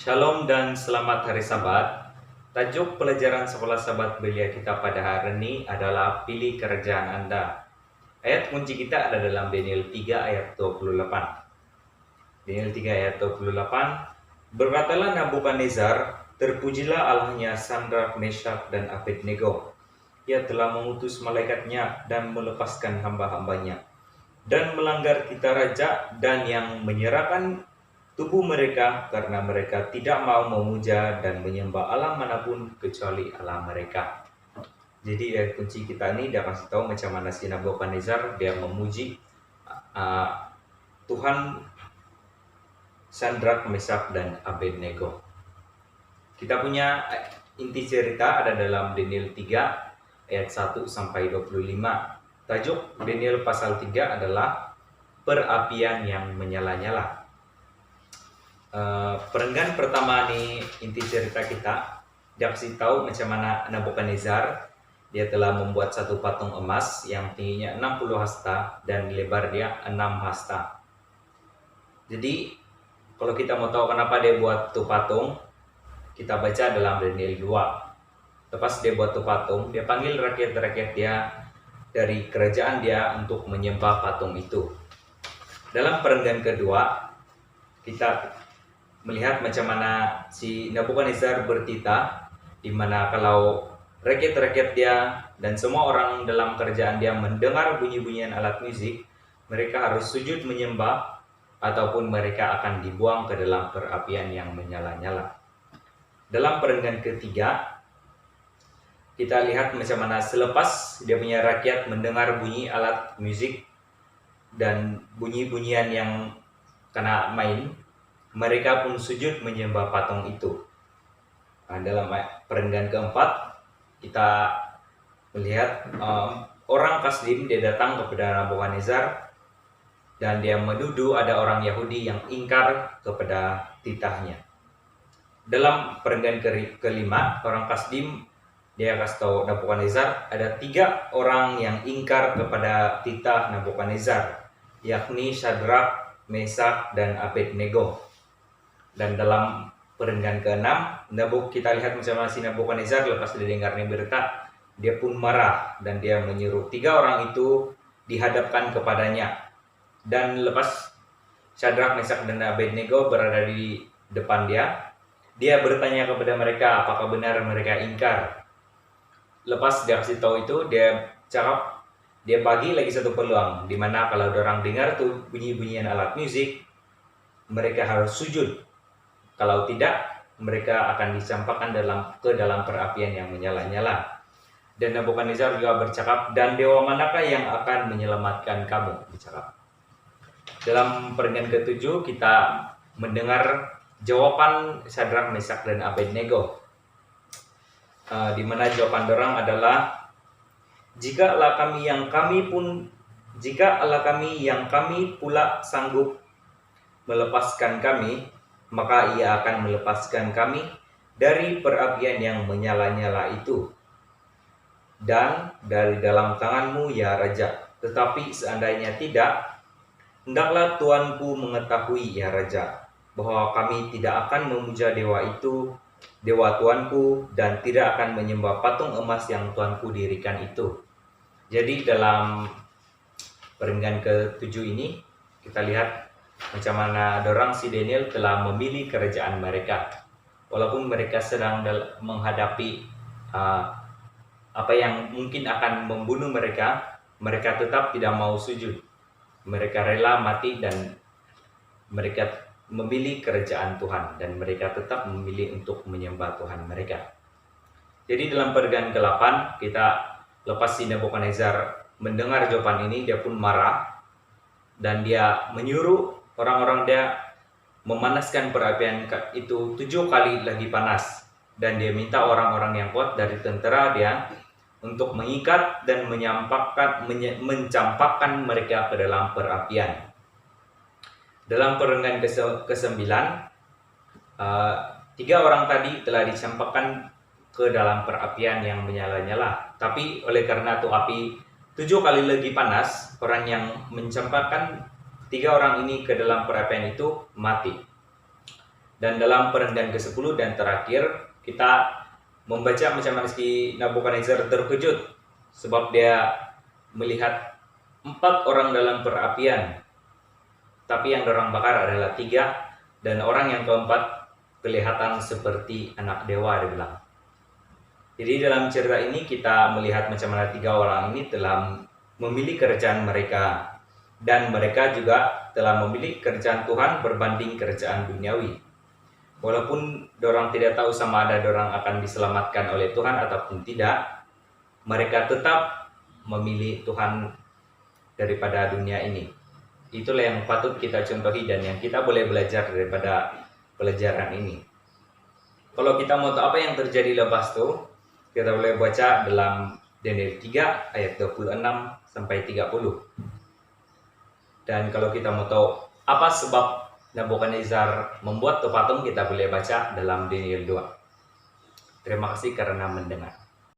Shalom dan selamat hari Sabat. Tajuk pelajaran sekolah Sabat belia kita pada hari ini adalah pilih kerajaan Anda. Ayat kunci kita ada dalam Daniel 3 ayat 28. Daniel 3 ayat 28, berkatalah Nabukadnezar, terpujilah Allahnya Sadrak, Meshach, dan Abednego. Ia telah mengutus malaikatnya dan melepaskan hamba-hambanya, dan melanggar kita raja dan yang menyerahkan tubuh mereka karena mereka tidak mau memuja dan menyembah Allah manapun kecuali Allah mereka. Jadi dari kunci kita ini dia kasih tahu macam mana si Nabukadnezar dia memuji Tuhan Sadrak, Meshach, dan Abednego. Kita punya inti cerita ada dalam Daniel 3 ayat 1 sampai 25. Tajuk Daniel pasal 3 adalah perapian yang menyala-nyala. Perenggan pertama nih inti cerita kita, dia kasih tahu macam mana Nabukadnezar dia telah membuat satu patung emas yang tingginya 60 hasta dan lebar dia 6 hasta. Jadi kalau kita mau tahu kenapa dia buat tuh patung, kita baca dalam Daniel 2. Lepas dia buat tuh patung, dia panggil rakyat-rakyat dia dari kerajaan dia untuk menyembah patung itu. Dalam perenggan kedua, kita melihat macam mana si Nabukadnezar bertitah, di mana kalau rakyat-rakyat dia dan semua orang dalam kerajaan dia mendengar bunyi-bunyian alat musik, mereka harus sujud menyembah ataupun mereka akan dibuang ke dalam perapian yang menyala-nyala. Dalam perenggan ketiga, kita lihat macam mana selepas dia punya rakyat mendengar bunyi alat musik dan bunyi-bunyian yang kena main, mereka pun sujud menyembah patung itu. Dalam perenggan keempat, kita melihat orang Kasdim dia datang kepada Nabukadnezar dan dia menuduh ada orang Yahudi yang ingkar kepada titahnya. Dalam perenggan kelima, orang Kasdim dia kasih tahu Nabukadnezar ada 3 orang yang ingkar kepada titah Nabukadnezar, yakni Sadrak, Meshach, dan Abednego. Dan dalam perenggan ke-6, kita lihat macam mana si Nabukadnezar lepas dia dengar berita, dia pun marah dan dia menyuruh 3 orang itu dihadapkan kepadanya. Dan lepas Sadrak, Meshach, dan Abednego berada di depan dia bertanya kepada mereka apakah benar mereka ingkar. Lepas dia kasih tahu itu, dia cakap, dia bagi lagi satu peluang, di mana kalau orang dengar tuh bunyi-bunyian alat musik, mereka harus sujud. Kalau tidak, mereka akan dicampakkan ke dalam perapian yang menyala-nyala. Dan Nabukadnezar juga bercakap, dan dewa manakah yang akan menyelamatkan kamu? Bercakap. Dalam perenggan ke-7 kita mendengar jawaban Sadrak, Meshach, dan Abednego. Di mana jawaban orang adalah, jika Allah kami pula sanggup melepaskan kami, maka ia akan melepaskan kami dari perapian yang menyala-nyala itu dan dari dalam tanganmu ya Raja. Tetapi seandainya tidak, hendaklah Tuanku mengetahui ya Raja, bahwa kami tidak akan memuja dewa itu, dewa Tuanku, dan tidak akan menyembah patung emas yang Tuanku dirikan itu. Jadi dalam perenggan ke-7 ini kita lihat macam mana dorang si Daniel telah memilih kerajaan mereka. Walaupun mereka sedang menghadapi apa yang mungkin akan membunuh mereka, mereka tetap tidak mau sujud. Mereka rela mati dan mereka memilih kerajaan Tuhan dan mereka tetap memilih untuk menyembah Tuhan mereka. Jadi dalam perenggan ke-8 kita lepas si Nabukadnezar mendengar jawaban ini, dia pun marah dan dia menyuruh orang-orang dia memanaskan perapian itu 7 kali lagi panas, dan dia minta orang-orang yang kuat dari tentera dia untuk mengikat dan mencampakkan mereka ke dalam perapian. Dalam perenggan ke-9, 3 orang tadi telah dicampakkan ke dalam perapian yang menyala-nyala. Tapi oleh karena itu api 7 kali lagi panas, orang yang mencampakkan 3 orang ini ke dalam perapian itu mati. Dan dalam perendaan ke-10 dan terakhir, kita membaca macam mana si Nabukadnezar terkejut sebab dia melihat 4 orang dalam perapian, tapi yang dorang bakar adalah 3, dan orang yang keempat kelihatan seperti anak dewa, dia bilang. Jadi dalam cerita ini kita melihat macam mana 3 orang ini telah memilih kerjaan mereka, dan mereka juga telah memilih kerjaan Tuhan berbanding kerjaan duniawi. Walaupun dorang tidak tahu sama ada dorang akan diselamatkan oleh Tuhan ataupun tidak, mereka tetap memilih Tuhan daripada dunia ini. Itulah yang patut kita contohi dan yang kita boleh belajar daripada pelajaran ini. Kalau kita mau tahu apa yang terjadi lepas itu, kita boleh baca dalam Daniel 3 ayat 26 sampai 30. Dan kalau kita mau tahu apa sebab Nabukadnezar membuat patung, kita boleh baca dalam Daniel 2. Terima kasih karena mendengar.